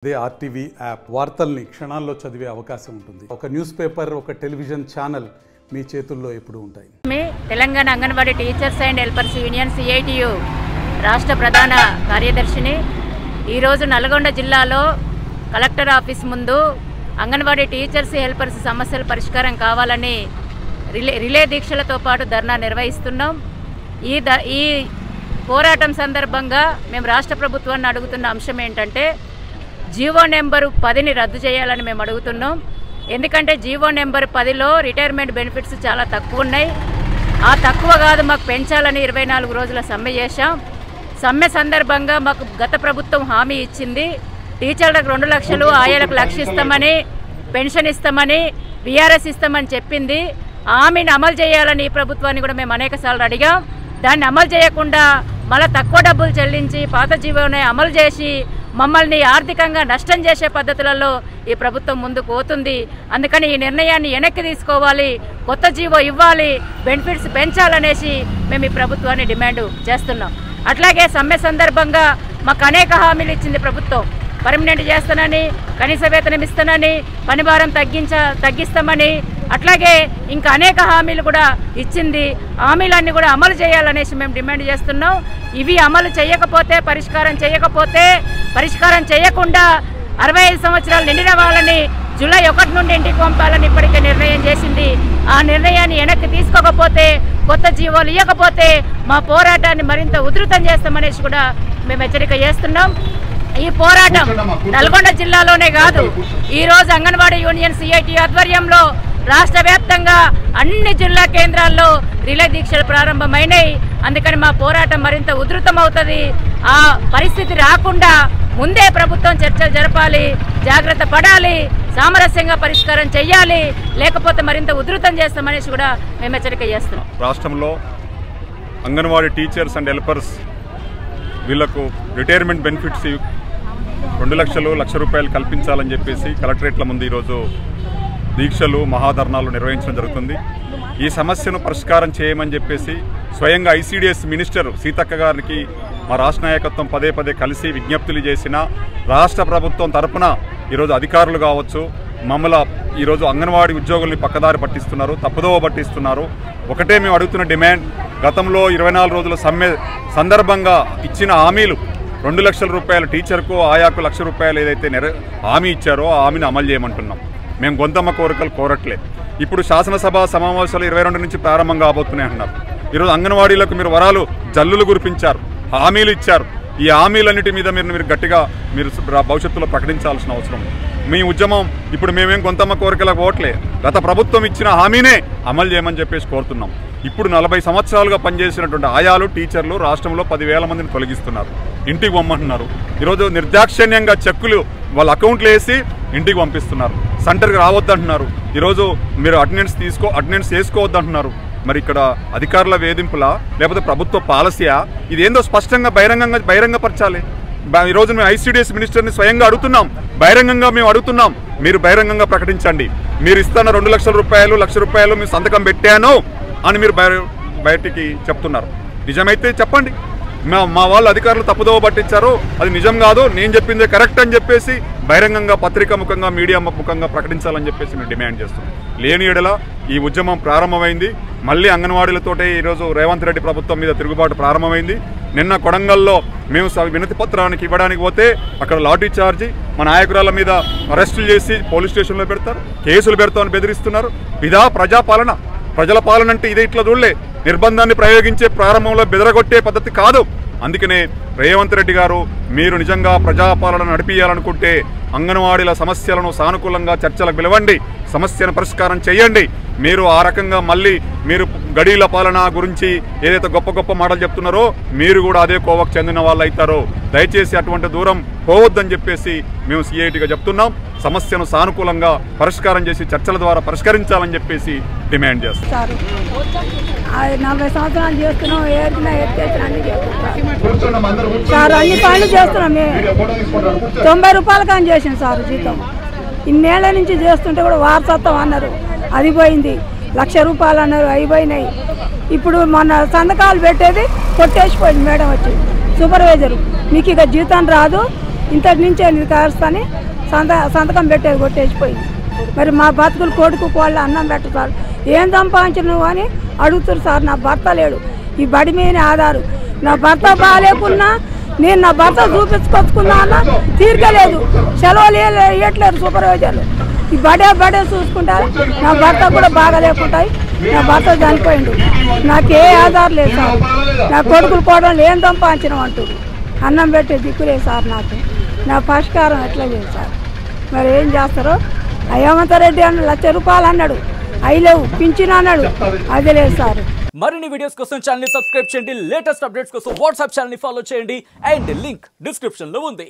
అదే RTV app వార్తల్ని క్షణాల్లో చదివే అవకాశం ఉంటుంది. ఒక న్యూస్ పేపర్, ఒక టెలివిజన్ ఛానల్ మీ చేతుల్లో ఎప్పుడూ ఉంటాయి. Telangana anganwadi teachers and helpers union CITU రాష్ట్ర ప్రధాన కార్యదర్శిని. ఈరోజు నల్గొండ జిల్లాలో కలెక్టర్ ఆఫీస్ ముందు అంగన్వాడీ టీచర్స్ హెల్పర్స్ సమస్యల పరిష్కారం కావాలని రిలే దీక్షలతో పాటు ధర్నా నిర్వహిస్తున్నాం. ఈ పోరాటం సందర్భంగా మేము రాష్ట్ర ప్రభుత్వాన్ని అడుగుతున్న అంశం ఏంటంటే జీవో నెంబరు 10ని రద్దు చేయాలని మేము అడుగుతున్నాం. ఎందుకంటే జీవో నెంబర్ 10లో రిటైర్మెంట్ బెనిఫిట్స్ చాలా తక్కువ ఉన్నాయి. ఆ తక్కువ కాదు, మాకు పెంచాలని 24 రోజుల సమ్మె చేశాం. సమ్మె సందర్భంగా మాకు గత ప్రభుత్వం హామీ ఇచ్చింది. టీచర్లకు 2 లక్షలు, ఆయాలకు 1 లక్ష ఇస్తామని, పెన్షన్ ఇస్తామని, VRS ఇస్తామని చెప్పింది. హామీని అమలు చేయాలని ఈ ప్రభుత్వాన్ని కూడా మేము అనేకసార్లు అడిగాం. దాన్ని అమలు చేయకుండా మళ్ళీ తక్కువ డబ్బులు చెల్లించి పాత జీవోని అమలు చేసి మమ్మల్ని ఆర్థికంగా నష్టం చేసే పద్ధతులలో ఈ ప్రభుత్వం ముందుకు పోతుంది. అందుకని ఈ నిర్ణయాన్ని వెనక్కి తీసుకోవాలి, కొత్త జీవో ఇవ్వాలి, బెనిఫిట్స్ పెంచాలనేసి మేము ఈ ప్రభుత్వాన్ని డిమాండ్ చేస్తున్నాం. అట్లాగే సమ్మె సందర్భంగా మాకు అనేక హామీలు ఇచ్చింది ప్రభుత్వం. పర్మనెంట్ చేస్తానని, కనీస వేతనం ఇస్తానని, పనిభారం తగ్గిస్తామని, అట్లాగే ఇంకా అనేక హామీలు కూడా ఇచ్చింది. హామీలన్నీ కూడా అమలు చేయాలనేసి మేము డిమాండ్ చేస్తున్నాం. ఇవి అమలు చేయకపోతే, పరిష్కారం చేయకుండా 65 సంవత్సరాలు నిండిన వాళ్ళని జూలై 1 నుండి ఇంటికి పంపాలని ఇప్పటికే నిర్ణయం చేసింది. ఆ నిర్ణయాన్ని వెనక్కి తీసుకోకపోతే, కొత్త జీవోలు ఇవ్వకపోతే మా పోరాటాన్ని మరింత ఉధృతం చేస్తామనేసి కూడా మేము హెచ్చరిక చేస్తున్నాం. ఈ పోరాటం నల్గొండ జిల్లాలోనే కాదు, ఈరోజు అంగన్వాడీ యూనియన్ CITU ఆధ్వర్యంలో రాష్ట్ర వ్యాప్తంగా అన్ని జిల్లా కేంద్రాల్లో రిలే దీక్షలు ప్రారంభమైనాయి. అందుకని మా పోరాటం మరింత ఉధృతం అవుతుంది. ఆ పరిస్థితి రాకుండా ముందే ప్రభుత్వం చర్చలు జరపాలి, జాగ్రత్త పడాలి, సామరస్యంగా పరిష్కారం చేయాలి, లేకపోతే మరింత ఉధృతం చేస్తామనేసి కూడా మేము హెచ్చరిక చేస్తున్నాం. రాష్ట్రంలో అంగన్వాడీ టీచర్స్ అండ్ హెల్పర్స్ వీళ్లకు రిటైర్మెంట్ బెనిఫిట్స్ 2 లక్షలు, 1 లక్ష రూపాయలు కల్పించాలని చెప్పేసి కలెక్టరేట్ల ముందు ఈరోజు దీక్షలు, మహాధర్నాలు నిర్వహించడం జరుగుతుంది. ఈ సమస్యను పరిష్కారం చేయమని చెప్పేసి స్వయంగా ICDS మినిస్టర్ సీతక్క గారికి మా రాష్ట్ర నాయకత్వం పదే కలిసి విజ్ఞప్తులు చేసిన రాష్ట్ర ప్రభుత్వం తరఫున ఈరోజు అధికారులు కావచ్చు, మమ్మల్ని ఈరోజు అంగన్వాడీ ఉద్యోగుల్ని పక్కదారి పట్టిస్తున్నారు, తప్పుదోవ పట్టిస్తున్నారు. ఒకటే మేము అడుగుతున్న డిమాండ్, గతంలో 24 రోజుల సమ్మె సందర్భంగా ఇచ్చిన హామీలు 2 లక్షల రూపాయలు టీచర్కు, ఆయాకు 1 లక్ష రూపాయలు ఏదైతే హామీ ఇచ్చారో ఆ హామీని అమలు చేయమంటున్నాం. మేము గొంతమ్మ కోరికలు కోరట్లేదు. ఇప్పుడు శాసనసభ సమావేశాలు 22 నుంచి ప్రారంభం కాబోతున్నాయి అన్నారు. ఈరోజు అంగన్వాడీలకు మీరు వరాలు జల్లులు కురిపించారు, హామీలు ఇచ్చారు. ఈ హామీలన్నిటి మీద మీరు గట్టిగా భవిష్యత్తులో ప్రకటించాల్సిన అవసరం. మీ ఉద్యమం ఇప్పుడు మేమేం గొంతమ్మ కోరికలకు పోవట్లే, గత ప్రభుత్వం ఇచ్చిన హామీనే అమలు చేయమని చెప్పేసి కోరుతున్నాం. ఇప్పుడు 40 సంవత్సరాలుగా పనిచేసినటువంటి ఆయాలు, టీచర్లు రాష్ట్రంలో 10,000 మందిని తొలగిస్తున్నారు, ఇంటికి పంపమంటున్నారు. ఈరోజు నిర్దాక్షిణ్యంగా చెక్కులు వాళ్ళ అకౌంట్లు వేసి ఇంటికి పంపిస్తున్నారు, సెంటర్కి రావద్దంటున్నారు. ఈరోజు మీరు అటెండెన్స్ చేసుకోవద్దంటున్నారు. మరి ఇక్కడ అధికారుల వేధింపులా లేకపోతే ప్రభుత్వ పాలసీయా? ఇదేందో స్పష్టంగా బహిరంగపరచాలి. ఈరోజు మేము ICDS మినిస్టర్ని స్వయంగా అడుగుతున్నాం, బహిరంగంగా మేము అడుగుతున్నాం, మీరు బహిరంగంగా ప్రకటించండి. మీరు ఇస్తున్న 2 లక్షల రూపాయలు, 1 లక్ష రూపాయలు మీరు సంతకం పెట్టాను అని మీరు బయటికి చెప్తున్నారు. నిజమైతే చెప్పండి. మా వాళ్ళు అధికారులు తప్పుదోవ పట్టించారు, అది నిజం కాదు, నేను చెప్పిందే కరెక్ట్ అని చెప్పేసి బహిరంగంగా పత్రికా ముఖంగా, మీడియా ముఖంగా ప్రకటించాలని చెప్పేసి మేము డిమాండ్ చేస్తున్నాం. లేని ఎడల ఈ ఉద్యమం ప్రారంభమైంది. మళ్ళీ అంగన్వాడీలతోటే ఈరోజు రేవంత్ రెడ్డి ప్రభుత్వం మీద తిరుగుబాటు ప్రారంభమైంది. నిన్న కొడంగల్లో మేము వినతి పత్రానికి ఇవ్వడానికి పోతే అక్కడ లాఠీ చార్జీ, మా నాయకురాల మీద అరెస్టులు చేసి పోలీస్ స్టేషన్లో పెడతారు, కేసులు పెడతామని బెదిరిస్తున్నారు. ఇదా ప్రజాపాలన? ప్రజల పాలన అంటే ఇదే? ఇట్లా చూడలే. నిర్బంధాన్ని ప్రయోగించే ప్రారంభంలో బెదరగొట్టే పద్ధతి కాదు. అందుకనే రేవంత్ రెడ్డి గారు, మీరు నిజంగా ప్రజాపాలన నడిపియాలనుకుంటే అంగన్వాడీల సమస్యలను సానుకూలంగా చర్చలకు పిలవండి, సమస్యను పరిష్కారం చేయండి. మీరు ఆ రకంగా మళ్ళీ మీరు గడీల పాలన గురించి ఏదైతే గొప్ప మాటలు చెప్తున్నారో మీరు కూడా అదే కోవకు చెందిన వాళ్ళు అవుతారో. దయచేసి అటువంటి దూరం పోవద్దని చెప్పేసి మేము CITగా చెప్తున్నాం. సమస్యను సానుకూలంగా పరిష్కారం చేసి చర్చల ద్వారా పరిష్కరించాలని చెప్పేసి డిమాండ్ చేస్తాం. 40 సంవత్సరాలు చేస్తున్నాం, సార్ అన్ని పనులు చేస్తున్నాం. 90 రూపాయలు కానీ చేసాం సార్ జీతం. ఇన్నేళ్ల నుంచి చేస్తుంటే కూడా వారసత్వం అన్నారు, అది పోయింది. 1 లక్ష రూపాయలు అన్నారు, అయిపోయినాయి. ఇప్పుడు మొన్న సంతకాలు పెట్టేది కొట్టేసిపోయింది మేడం వచ్చి, సూపర్వైజరు, మీకు ఇక జీతం రాదు, ఇంతటి నుంచే నీకు కారుస్తాని సంతకం పెట్టేది కొట్టేసిపోయింది. మరి మా బతుకులు కొడుకు కోళ్ళు అన్నం పెట్టారు. ఏం సంపాదించు నువ్వు అని అడుగుతారు సార్. నా భర్త లేడు, ఈ బడి మీద ఆధారు. నా భర్త బాగాలేకున్నా నేను నా భర్త చూపించుకొచ్చుకున్నా అన్న తీరికలేదు. సెలవులు ఇవ్వట్లేరు సూపర్వైజర్లు. ఈ బడే చూసుకుంటారు. నా భర్త కూడా బాగాలేకుంటాయి. నా భర్త చనిపోయిండు. నాకే ఆధారం లేదు సార్. నా కొడుకులు కోడలు ఏం సంపాదించడం అంటారు. అన్నం పెట్టే దిక్కులే సార్. నాకు నా పరిష్కారం ఎట్లా లేదు సార్. మరి ఏం చేస్తారో. హేమంత్ రెడ్డి అన్న ₹1,00,000 అన్నాడు, అవి లేవు. పింఛన్ అన్నాడు, అది లేదు సార్. మరిన్ని వీడియోస్ కోసం ఛానల్ ని సబ్స్క్రైబ్ చేయండి. లేటెస్ట్ అప్డేట్స్ కోసం వాట్సాప్ ఛానల్ ని ఫాలో చేయండి. అండ్ లింక్ డిస్క్రిప్షన్ లో ఉంది.